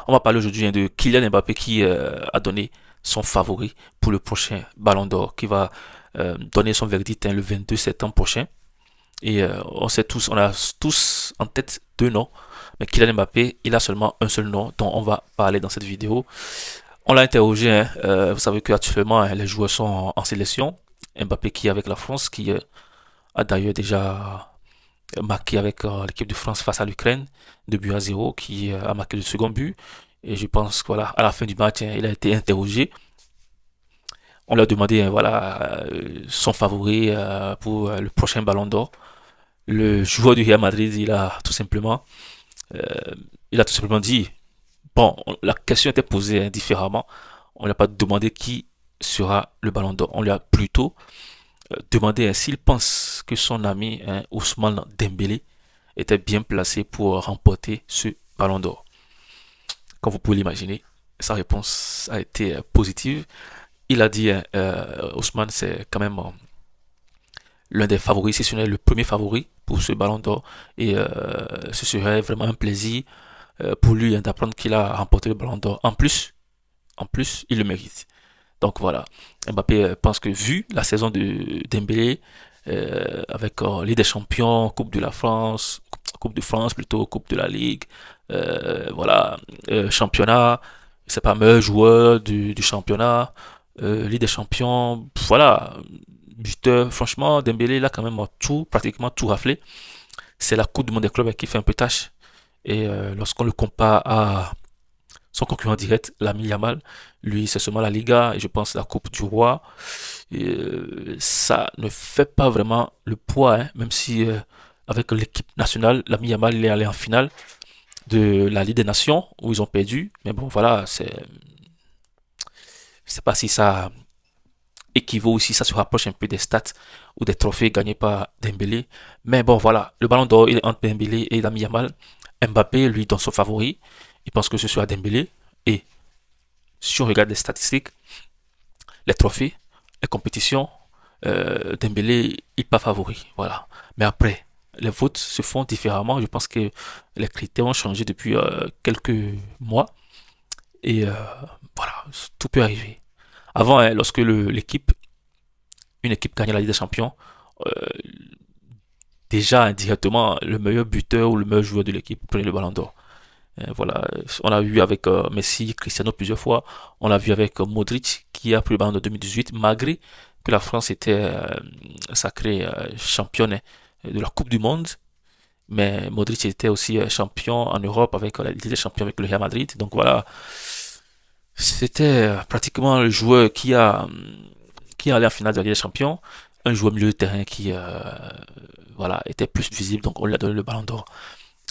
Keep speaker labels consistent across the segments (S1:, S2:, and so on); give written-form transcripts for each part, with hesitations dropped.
S1: On va parler aujourd'hui de Kylian Mbappé qui a donné son favori pour le prochain Ballon d'Or, qui va donner son verdict le 22 septembre prochain. Et on a tous en tête deux noms. Mais Kylian Mbappé, il a seulement un seul nom dont on va parler dans cette vidéo. On l'a interrogé, hein, vous savez qu'actuellement les joueurs sont en sélection. Mbappé qui est avec la France, qui a d'ailleurs déjà marqué avec l'équipe de France face à l'Ukraine, 2 buts à 0, qui a marqué le second but. Et je pense que voilà, à la fin du match, hein, il a été interrogé. On lui a demandé voilà, son favori pour le prochain Ballon d'Or. Le joueur du Real Madrid, euh, il a tout simplement dit, bon, la question était posée hein, différemment. On lui a pas demandé qui sera le Ballon d'Or. On lui a plutôt demandé hein, s'il pense que son ami hein, Ousmane Dembélé était bien placé pour remporter ce Ballon d'Or. Comme vous pouvez l'imaginer, sa réponse a été positive. Il a dit, hein, Ousmane, c'est quand même l'un des favoris, si ce n'est le premier favori pour ce Ballon d'Or. Et ce serait vraiment un plaisir pour lui hein, d'apprendre qu'il a remporté le Ballon d'Or. En plus, il le mérite. Donc voilà, Mbappé pense que vu la saison de Dembélé, avec Ligue des Champions, Coupe de la France, Coupe de France plutôt, Coupe de la Ligue, voilà, championnat, c'est pas meilleur joueur du championnat, Ligue des Champions, voilà, buteur, franchement, Dembélé, il a quand même tout, pratiquement tout raflé. C'est la Coupe du Monde des clubs qui fait un peu tâche. Et lorsqu'on le compare à son concurrent direct, Lamine Yamal, lui, c'est seulement la Liga et je pense la Coupe du Roi. Et, ça ne fait pas vraiment le poids, hein, même si avec l'équipe nationale, Lamine Yamal il est allé en finale de la Ligue des Nations où ils ont perdu. Mais bon, voilà, je sais pas si ça équivaut aussi, ça se rapproche un peu des stats ou des trophées gagnés par Dembélé. Mais bon, voilà, le ballon d'or, il est entre Dembélé et Lamine Yamal. Mbappé, lui, dans son favori, il pense que ce sera Dembélé. Et si on regarde les statistiques, les trophées, les compétitions, Dembélé n'est pas favori. Voilà. Mais après, les votes se font différemment. Je pense que les critères ont changé depuis quelques mois. Et voilà, tout peut arriver. Avant, hein, lorsque une équipe gagnait la Ligue des Champions, euh, déjà indirectement, le meilleur buteur ou le meilleur joueur de l'équipe prenait le ballon d'or. Voilà, on l'a vu avec Messi, Cristiano plusieurs fois. On l'a vu avec Modric qui a pris le ballon de 2018, malgré que la France était sacrée championne de la Coupe du Monde. Mais Modric était aussi champion en Europe avec la Ligue des Champions avec le Real Madrid. Donc voilà, c'était pratiquement le joueur qui allait en finale de la Ligue des Champions. Un joueur milieu de terrain qui voilà, était plus visible, donc on lui a donné le ballon d'or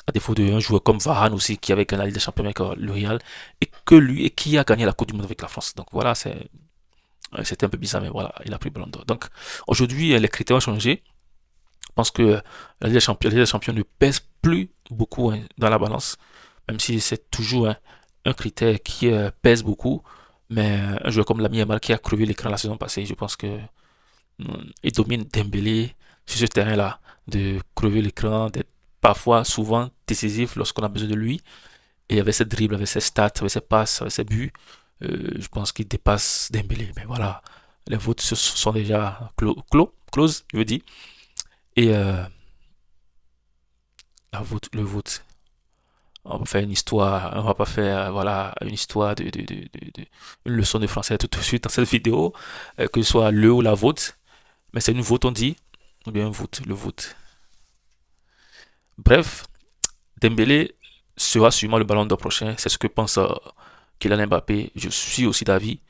S1: à défaut d'un joueur comme Varane aussi qui avait gagné la Ligue des Champions avec le Real et qui a gagné la Coupe du Monde avec la France. Donc voilà, c'était un peu bizarre, mais voilà, il a pris le Ballon d'Or. Donc aujourd'hui, les critères ont changé. Je pense que la Ligue des Champions ne pèse plus beaucoup hein, dans la balance, même si c'est toujours hein, un critère qui pèse beaucoup. Mais un joueur comme Lamine Yamal qui a crevé l'écran la saison passée, je pense que il domine Dembélé sur ce terrain-là, de crever l'écran, d'être parfois, souvent décisif lorsqu'on a besoin de lui. Et avec ses dribbles, avec ses stats, avec ses passes, avec ses buts, je pense qu'il dépasse Dembélé. Mais voilà, les votes se sont déjà close, je veux dire. Et le vote, on va faire une histoire, on va pas faire voilà une histoire une leçon de français tout de suite dans cette vidéo, que ce soit le ou la vote, mais c'est une vote on dit, ou bien un vote, le vote. Bref, Dembélé sera sûrement le ballon d'or prochain. C'est ce que pense Kylian Mbappé. Je suis aussi d'avis,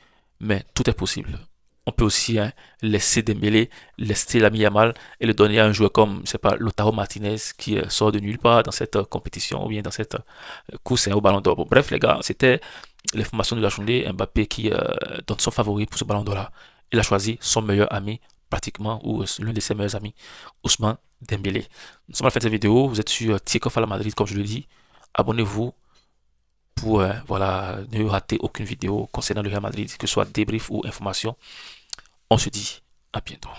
S1: mais tout est possible. On peut aussi hein, laisser Dembélé, laisser l'ami Yamal et le donner à un joueur comme, c'est pas, Lautaro Martinez qui sort de nulle part dans cette compétition ou bien dans cette course hein, au ballon d'or. Bon, bref, les gars, c'était l'information de la journée. Mbappé qui donne son favori pour ce ballon d'or-là. Il a choisi son meilleur ami, pratiquement, ou l'un de ses meilleurs amis, Ousmane Dembélé. Nous sommes à la fin de cette vidéo. Vous êtes sur Tiekoff à la Madrid, comme je le dis. Abonnez-vous pour voilà, ne rater aucune vidéo concernant le Real Madrid, que ce soit débrief ou information. On se dit à bientôt.